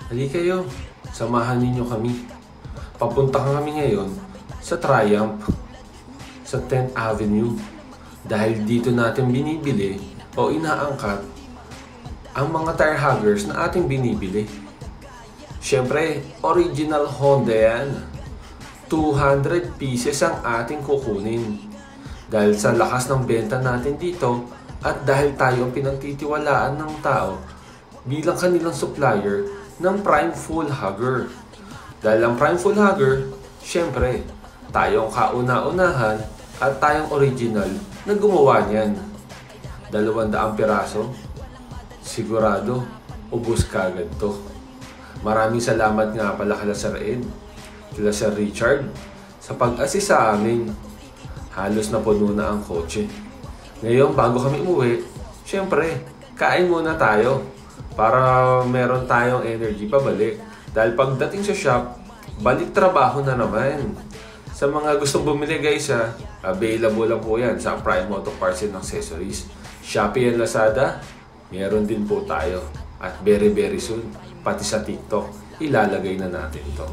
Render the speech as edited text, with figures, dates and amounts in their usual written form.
Halika kayo, samahan ninyo kami. Papunta kami ngayon sa Triumph, sa 10th Avenue. Dahil dito natin binibili o inaangkat ang mga tire huggers na ating binibili. Siyempre, original Honda yan. 200 pieces ang ating kukunin. Dahil sa lakas ng benta natin dito at dahil tayo ang pinagtitiwalaan ng tao bilang kanilang supplier ng Prime Full Hugger. Dahil ang Prime Full Hugger, siyempre, tayong kauna-unahan at tayong original na gumawa niyan. 200 piraso, sigurado, ubos kagad to. Maraming salamat nga pala kala Sir Ed, kila Sir Richard, sa pag-assist sa amin. Halos na puno na ang kotse. Ngayon, bago kami umuwi, syempre, kain muna tayo para meron tayong energy pabalik. Dahil pagdating sa shop, balik trabaho na naman. Sa mga gustong bumili guys, available lang po yan sa Prime Auto Parts and Accessories. Shopee and Lazada, meron din po tayo. At very soon, pati sa TikTok, ilalagay na natin ito.